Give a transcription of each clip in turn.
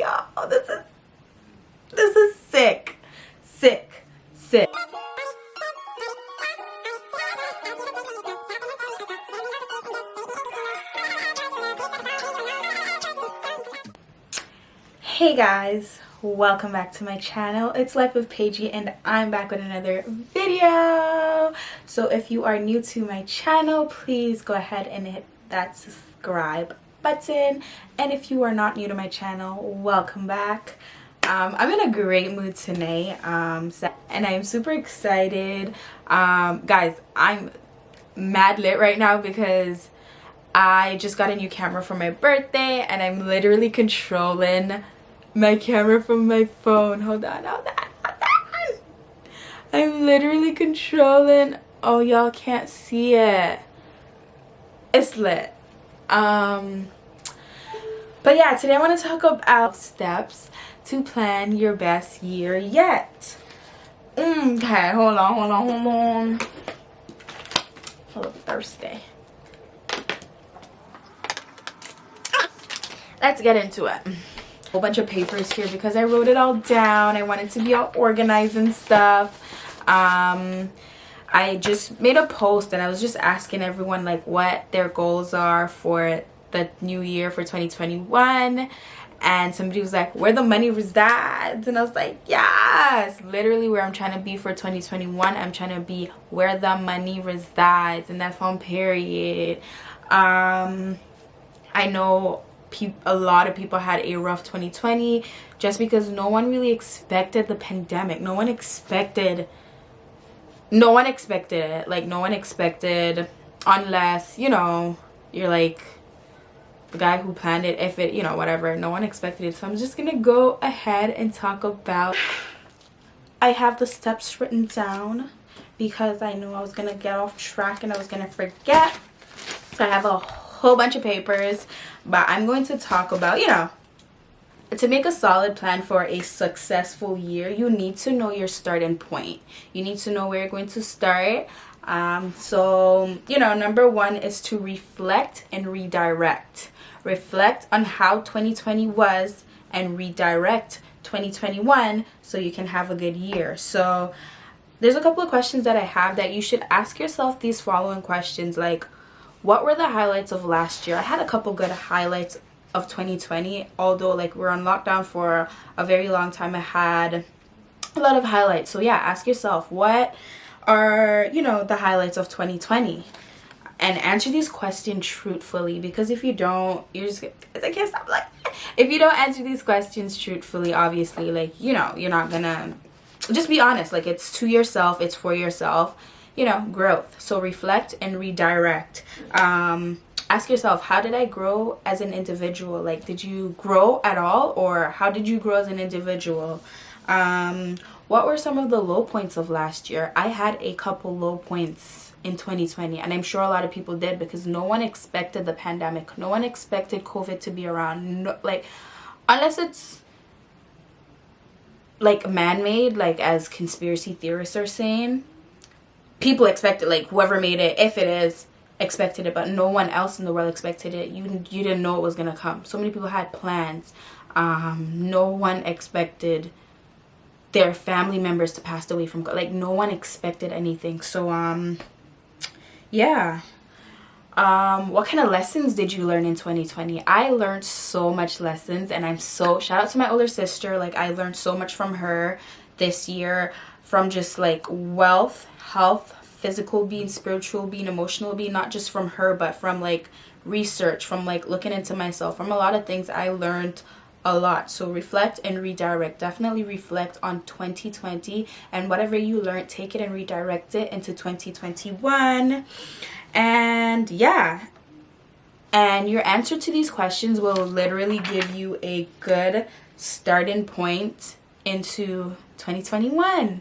y'all. This is sick. Hey guys, welcome back to my channel. It's Life of Paigyyy and I'm back with another video. So if you are new to my channel, please go ahead and hit that subscribe button. And if you are not new to my channel, welcome back. I'm in a great mood today, and I'm super excited. Guys, I'm mad lit right now because I just got a new camera for my birthday and I'm literally controlling my camera from my phone. Hold on. I'm literally controlling. Oh, y'all can't see it. It's lit. But yeah, today I want to talk about steps to plan your best year yet. Okay, hold on. I'm a little thirsty. Let's get into it. A whole bunch of papers here because I wrote it all down. I wanted to be all organized and stuff. I just made a post and I was just asking everyone like what their goals are for the new year for 2021, and somebody was like, where the money resides, and I was like, yes, literally where I'm trying to be for 2021. I'm trying to be where the money resides, and that's on period. I know a lot of people had a rough 2020 just because no one really expected the pandemic. No one expected it. Like, no one expected, unless, you know, you're like the guy who planned it, if it, you know, whatever. No one expected it. So I'm just gonna go ahead and talk about, I have the steps written down because I knew I was gonna get off track and I was gonna forget. So I have a whole bunch of papers, but I'm going to talk about, you know, to make a solid plan for a successful year, you need to know your starting point. You need to know where you're going to start. So, you know, number one is to reflect and redirect. Reflect on how 2020 was and redirect 2021 so you can have a good year. So there's a couple of questions that I have that you should ask yourself these following questions, like, what were the highlights of last year? I had a couple good highlights of 2020, although like we're on lockdown for a very long time. I had a lot of highlights. So yeah, ask yourself, what are, you know, the highlights of 2020, and answer these questions truthfully, because if you don't, you're just, I can't stop, like, if you don't answer these questions truthfully, obviously, like, you know, you're not gonna, just be honest, like, it's to yourself, it's for yourself, you know, growth. So reflect and redirect. Ask yourself, how did I grow as an individual? Like, did you grow at all, or how did you grow as an individual? What were some of the low points of last year? I had a couple low points in 2020, and I'm sure a lot of people did, because no one expected the pandemic. No one expected COVID to be around. No, like, unless it's like man-made, like as conspiracy theorists are saying, people expected, like whoever made it, if it is, expected it, but no one else in the world expected it. You didn't know it was gonna come. So many people had plans. No one expected their family members to pass away from, like, no one expected anything. So yeah. What kind of lessons did you learn in 2020? I learned so much lessons, and I'm so, shout out to my older sister. Like, I learned so much from her this year, from just like wealth, health, physical being, spiritual being, emotional being, not just from her, but from like research, from like looking into myself, from a lot of things. I learned a lot. So reflect and redirect. Definitely reflect on 2020, and whatever you learned, take it and redirect it into 2021. And yeah, and your answer to these questions will literally give you a good starting point into 2021.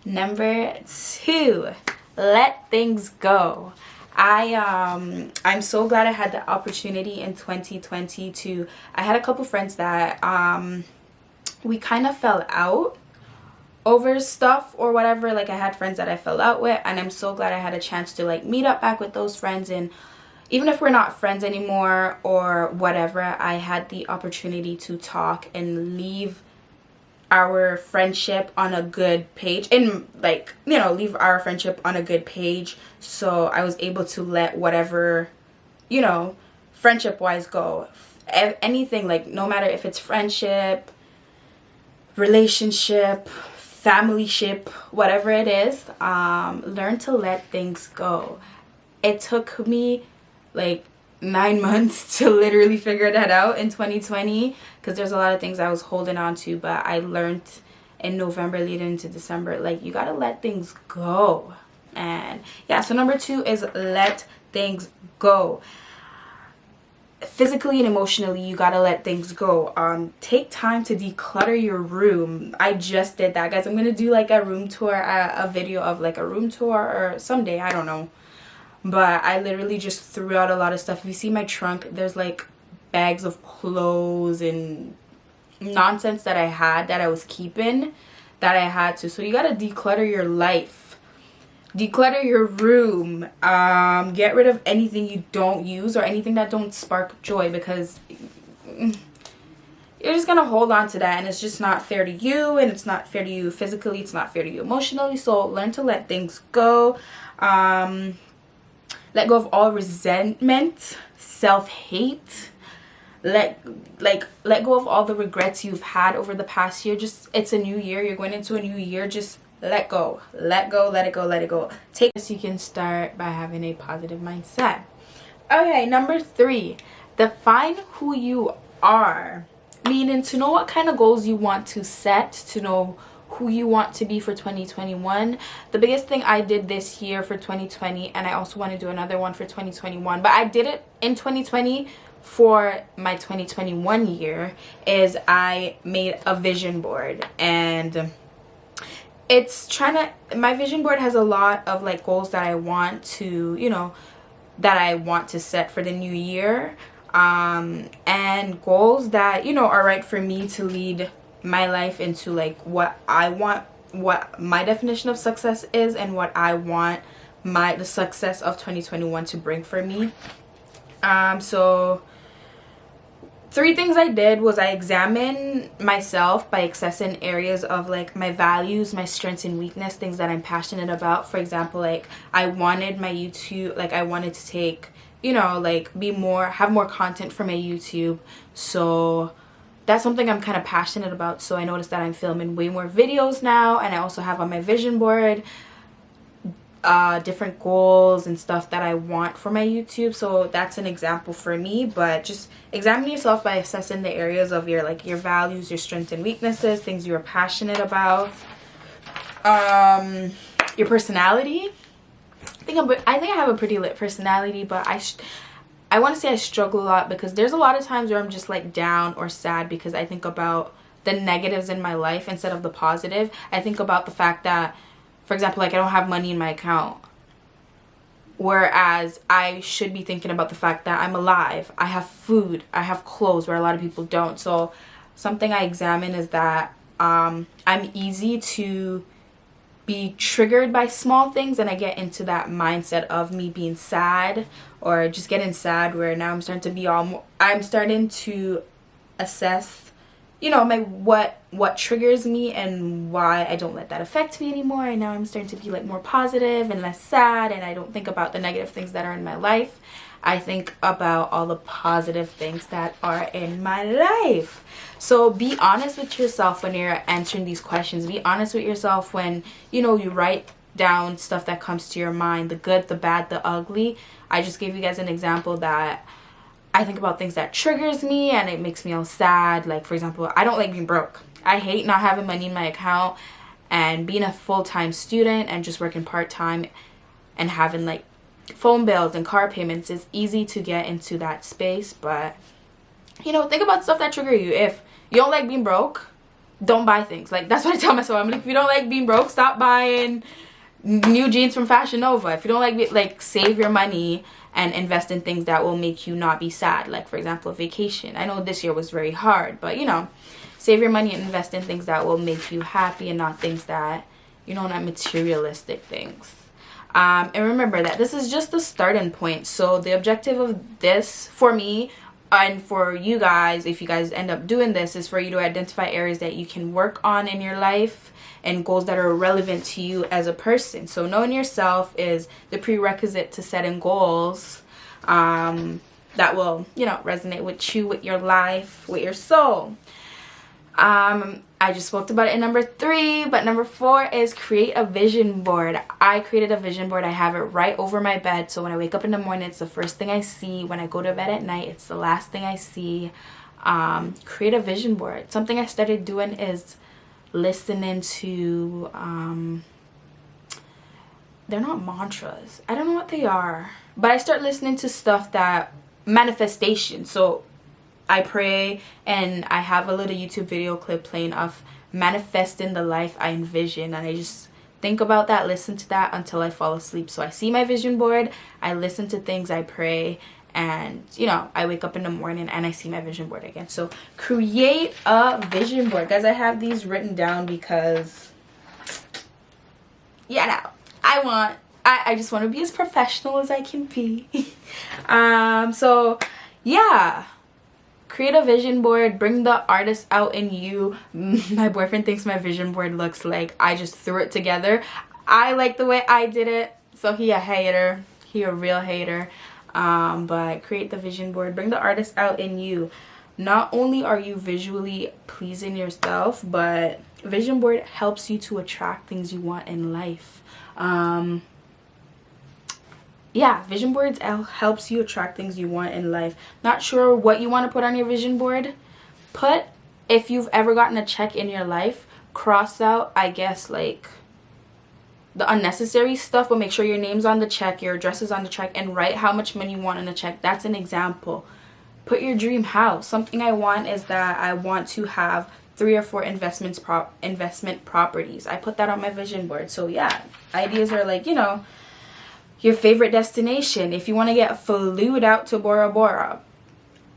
Number two, let things go. I'm so glad I had the opportunity in 2020 to, I had a couple friends that we kind of fell out over stuff or whatever. Like, I had friends that I fell out with, and I'm so glad I had a chance to like meet up back with those friends and, even if we're not friends anymore or whatever, I had the opportunity to talk and leave our friendship on a good page, and like, you know, leave our friendship on a good page. So I was able to let whatever, you know, friendship wise go. Anything, like, no matter if it's friendship, relationship, family ship, whatever it is, learn to let things go. It took me like 9 months to literally figure that out in 2020, because there's a lot of things I was holding on to, but I learned in November leading into December, like, you gotta let things go. And yeah, so number 2 is let things go. Physically and emotionally, you gotta let things go. Take time to declutter your room. I just did that, guys. I'm gonna do like a room tour, a video of like a room tour, or someday, I don't know. But I literally just threw out a lot of stuff. If you see my trunk, there's like bags of clothes and nonsense that I had, that I was keeping, that I had to. So you gotta declutter your life. Declutter your room. Get rid of anything you don't use or anything that don't spark joy, because you're just gonna hold on to that, and it's just not fair to you, and it's not fair to you physically, it's not fair to you emotionally. So learn to let things go. Let go of all resentment, self-hate. Let go of all the regrets you've had over the past year. Just, it's a new year, you're going into a new year. Just let go, let go, let it go, let it go. Take this. You can start by having a positive mindset. Okay, number 3, define who you are. Meaning, to know what kind of goals you want to set, to know who you want to be for 2021. The biggest thing I did this year for 2020, and I also want to do another one for 2021, but I did it in 2020 for my 2021 year, is I made a vision board. And it's my vision board has a lot of like goals that I want to, you know, that I want to set for the new year, and goals that, you know, are right for me to lead my life into like what I want, what my definition of success is, and what I want the success of 2021 to bring for me. So 3 things I did was I examined myself by accessing areas of like my values, my strengths and weakness, things that I'm passionate about. For example, like I wanted my YouTube, like I wanted to take, you know, like have more content for my YouTube. So that's something I'm kind of passionate about. So I noticed that I'm filming way more videos now, and I also have on my vision board different goals and stuff that I want for my YouTube. So that's an example for me. But just examine yourself by assessing the areas of your values, your strengths and weaknesses, things you're passionate about. Your personality. I think I have a pretty lit personality, but I want to say I struggle a lot, because there's a lot of times where I'm just like down or sad because I think about the negatives in my life instead of the positive. I think about the fact that, for example, like I don't have money in my account, whereas I should be thinking about the fact that I'm alive, I have food, I have clothes, where a lot of people don't. So something I examine is that I'm easy to be triggered by small things, and I get into that mindset of me being sad or just getting sad, where now I'm starting to assess, you know, what triggers me and why I don't let that affect me anymore. And now I'm starting to be like more positive and less sad, and I don't think about the negative things that are in my life. I think about all the positive things that are in my life. So be honest with yourself when you're answering these questions. Be honest with yourself when, you know, you write down stuff that comes to your mind, the good, the bad, the ugly. I just gave you guys an example that I think about things that triggers me and it makes me all sad. Like, for example, I don't like being broke. I hate not having money in my account, and being a full-time student and just working part-time and having like phone bills and car payments. It's easy to get into that space. But, you know, think about stuff that trigger you. If you don't like being broke, don't buy things. Like, that's what I tell myself. I'm like, if you don't like being broke, stop buying new jeans from Fashion Nova. If you don't like save your money and invest in things that will make you not be sad. Like, for example, a vacation. I know this year was very hard, but, you know, save your money and invest in things that will make you happy, and not things that, you know, not materialistic things. And remember that this is just the starting point. So the objective of this for me and for you guys, if you guys end up doing this, is for you to identify areas that you can work on in your life and goals that are relevant to you as a person. So knowing yourself is the prerequisite to setting goals that will, you know, resonate with you, with your life, with your soul. I just spoke about it in number 3, but number 4 is create a vision board. I created a vision board. I have it right over my bed, so when I wake up in the morning, it's the first thing I see. When I go to bed at night, it's the last thing I see. Create a vision board. Something I started doing is listening to they're not mantras, I don't know what they are, but I start listening to stuff that manifestation. So I pray and I have a little YouTube video clip playing of manifesting the life I envision, and I just think about that, listen to that until I fall asleep. So I see my vision board, I listen to things, I pray, and you know, I wake up in the morning and I see my vision board again. So create a vision board, guys. I have these written down because yeah, no, I just want to be as professional as I can be. So yeah, create a vision board, bring the artist out in you. My boyfriend thinks my vision board looks like I just threw it together. I like the way I did it, so he a hater, he a real hater. But create the vision board, bring the artist out in you. Not only are you visually pleasing yourself, but vision board helps you to attract things you want in life. Yeah, vision boards helps you attract things you want in life. Not sure what you want to put on your vision board? Put, if you've ever gotten a check in your life, cross out, I guess, like the unnecessary stuff, but make sure your name's on the check, your address is on the check, and write how much money you want in the check. That's an example. Put your dream house. Something I want is that I want to have 3 or 4 investment properties. I put that on my vision board. So yeah, ideas are like, you know, your favorite destination. If you want to get flued out to Bora Bora,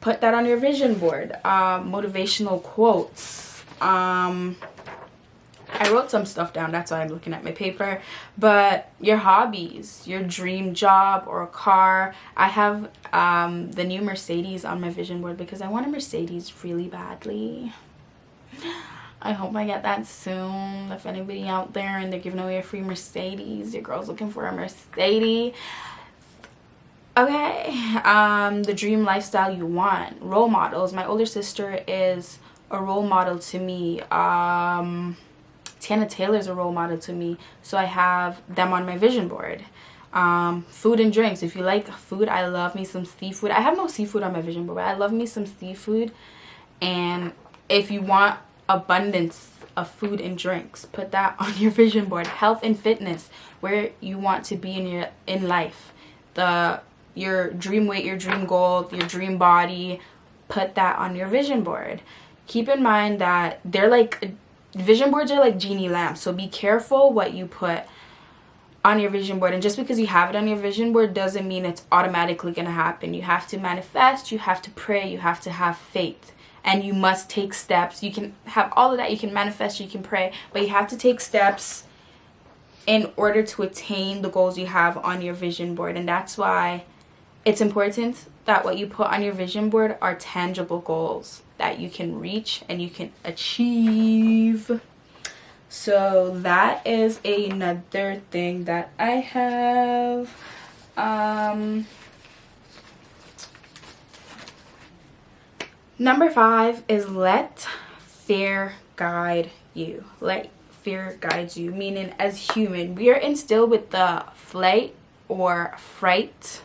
put that on your vision board. Motivational quotes. I wrote some stuff down, that's why I'm looking at my paper. But your hobbies, your dream job or car. I have the new Mercedes on my vision board because I want a Mercedes really badly. I hope I get that soon. If anybody out there and they're giving away a free Mercedes, your girl's looking for a Mercedes. Okay. The dream lifestyle you want. Role models. My older sister is a role model to me. Tiana Taylor's a role model to me, so I have them on my vision board. Food and drinks. If you like food, I love me some seafood. I have no seafood on my vision board, but I love me some seafood. And if you want abundance of food and drinks, put that on your vision board. Health and fitness, where you want to be in life, your dream weight, your dream goal, your dream body, put that on your vision board. Keep in mind that they're like, vision boards are like genie lamps, so be careful what you put on your vision board. And just because you have it on your vision board doesn't mean it's automatically gonna happen. You have to manifest, you have to pray, you have to have faith, and you must take steps. You can have all of that, you can manifest, you can pray, but you have to take steps in order to attain the goals you have on your vision board. And that's why it's important that what you put on your vision board are tangible goals that you can reach and you can achieve. So that is another thing that I have. Number 5 is let fear guide you. Let fear guide you, meaning as human, we are instilled with the flight or fright.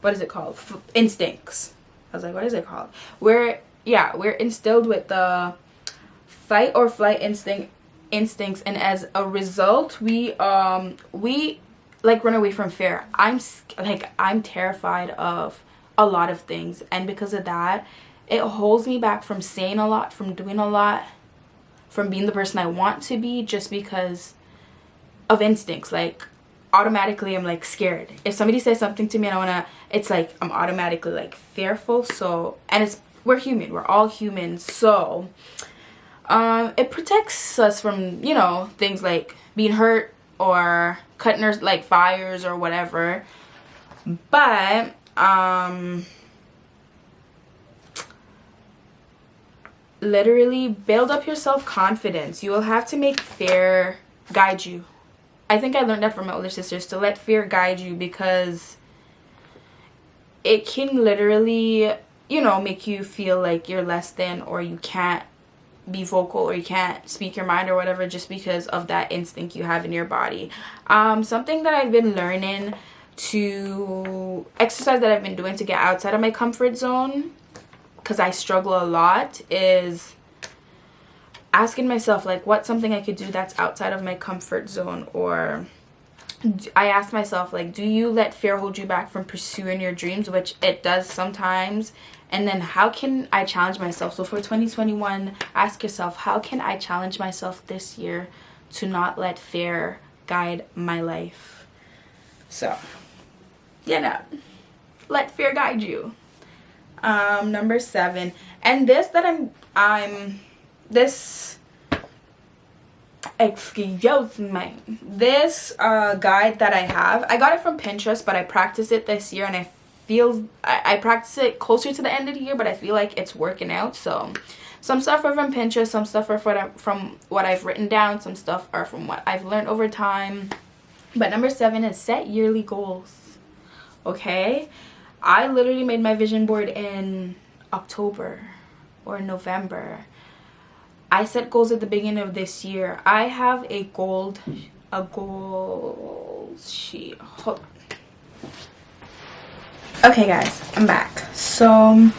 What is it called? Instincts. I was like, what is it called? We're instilled with the fight or flight instincts, and as a result, we like run away from fear. I'm terrified of a lot of things, and because of that, it holds me back from saying a lot, from doing a lot, from being the person I want to be, just because of instincts. Like, automatically I'm like scared. If somebody says something to me and it's like I'm automatically like fearful. So, and we're human, we're all humans, so it protects us from, you know, things like being hurt, or cutting her like fires or whatever. But literally build up your self-confidence. You will have to make fear guide you. I think I learned that from my older sisters, to let fear guide you, because it can literally, you know, make you feel like you're less than, or you can't be vocal, or you can't speak your mind or whatever, just because of that instinct you have in your body. Something that I've been learning to exercise, that I've been doing to get outside of my comfort zone, because I struggle a lot, is asking myself, like, what's something I could do that's outside of my comfort zone? Or I ask myself, like, do you let fear hold you back from pursuing your dreams? Which it does sometimes. And then how can I challenge myself? So for 2021, ask yourself, how can I challenge myself this year to not let fear guide my life? So, you know, let fear guide you. Number 7, and this that this guide that I have, I got it from Pinterest, but I practiced it this year, and I practice it closer to the end of the year, but I feel like it's working out. So some stuff are from Pinterest, some stuff are from what I've written down, some stuff are from what I've learned over time. But number 7 is set yearly goals. Okay, I literally made my vision board in October or November. I set goals at the beginning of this year. I have a goal sheet. Hold on. Okay guys, I'm back. So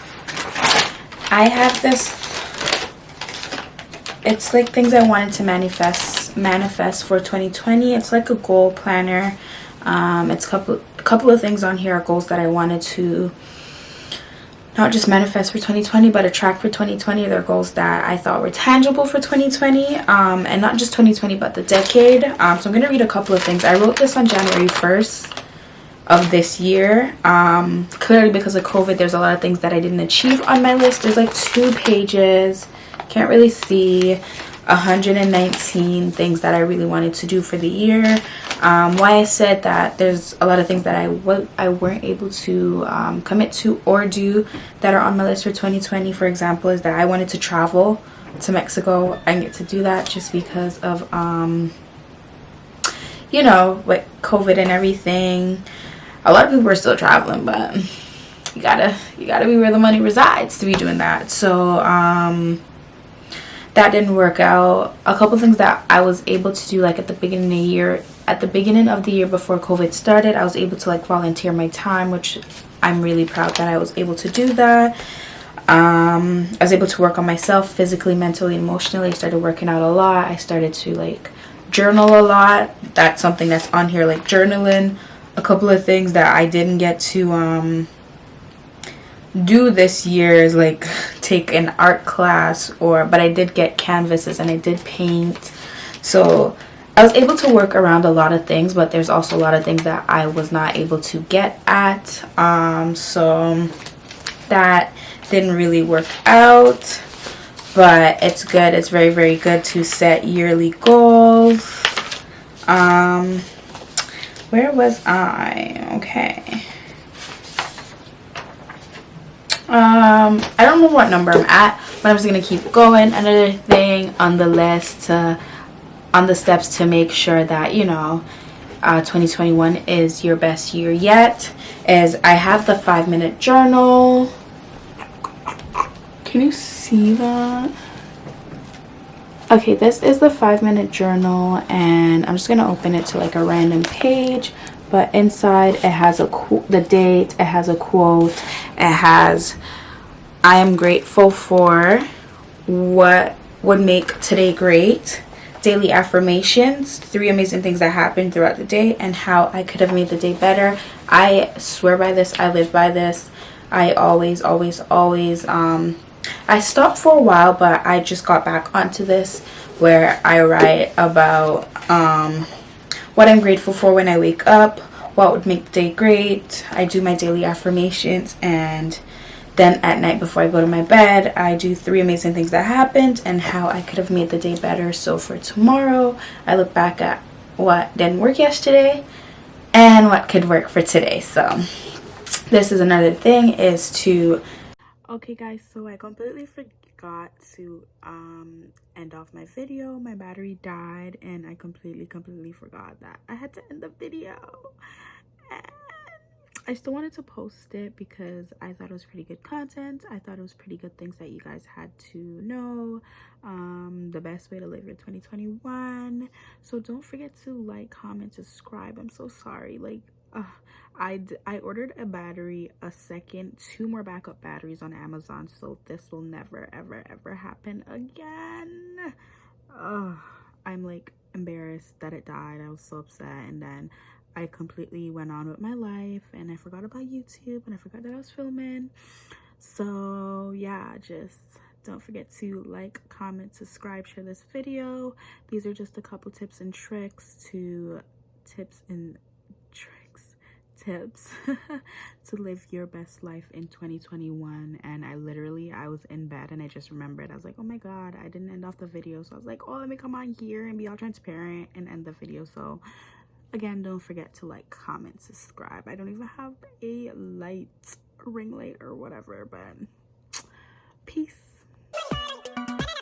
I have this, it's like things I wanted to manifest for 2020. It's like a goal planner. It's a couple of things on here are goals that I wanted to not just manifest for 2020, but attract for 2020. They're goals that I thought were tangible for 2020, and not just 2020, but the decade. So I'm going to read a couple of things. I wrote this on January 1st of this year. Clearly because of COVID, there's a lot of things that I didn't achieve on my list. There's like 2 pages, can't really see, 119 things that I really wanted to do for the year. Why I said that there's a lot of things that I weren't able to commit to or do that are on my list for 2020, for example, is that I wanted to travel to Mexico. I didn't get to do that just because of you know, with COVID and everything. A lot of people are still traveling, but you gotta be where the money resides to be doing that. So that didn't work out. A couple things that I was able to do, like at the beginning of the year before COVID started, I was able to like volunteer my time, which I'm really proud that I was able to do that. I was able to work on myself physically, mentally, emotionally. I started working out a lot. I started to like journal a lot. That's something that's on here, like journaling. A couple of things that I didn't get to do this year is like take an art class, but I did get canvases and I did paint. So I was able to work around a lot of things, but there's also a lot of things that I was not able to get at. So that didn't really work out, but it's good. It's very, very good to set yearly goals. Where was I? Okay. I don't know what number I'm at, but I'm just gonna keep going. Another thing on the list, on the steps to make sure that, you know, 2021 is your best year yet, is I have the 5-minute journal. Can you see that? Okay, this is the 5-minute journal, and I'm just gonna open it to like a random page. But inside it has the date, it has a quote, it has I am grateful for what would make today great, daily affirmations, 3 amazing things that happened throughout the day, and how I could have made the day better. I swear by this, I live by this. I always I stopped for a while, but I just got back onto this, where I write about what I'm grateful for when I wake up, what would make the day great. I do my daily affirmations, and then at night before I go to my bed, I do 3 amazing things that happened and how I could have made the day better. So for tomorrow, I look back at what didn't work yesterday and what could work for today. So this is another thing, is to, okay guys, so I completely forgot to end off my video. My battery died and I completely forgot that I had to end the video. And I still wanted to post it because I thought it was pretty good content. I thought it was pretty good things that you guys had to know, the best way to live your 2021. So don't forget to like, comment, subscribe. I'm so sorry, like I ordered a battery, a second, 2 more backup batteries on Amazon, so this will never ever happen again. I'm like embarrassed that it died. I was so upset, and then I completely went on with my life and I forgot about YouTube and I forgot that I was filming. So yeah, just don't forget to like, comment, subscribe, share this video. These are just a couple tips and tricks to to live your best life in 2021. And I was in bed and I just remembered, I was like, oh my god, I didn't end off the video. So I was like, oh, let me come on here and be all transparent and end the video. So again, don't forget to like, comment, subscribe. I don't even have a ring light or whatever, but peace.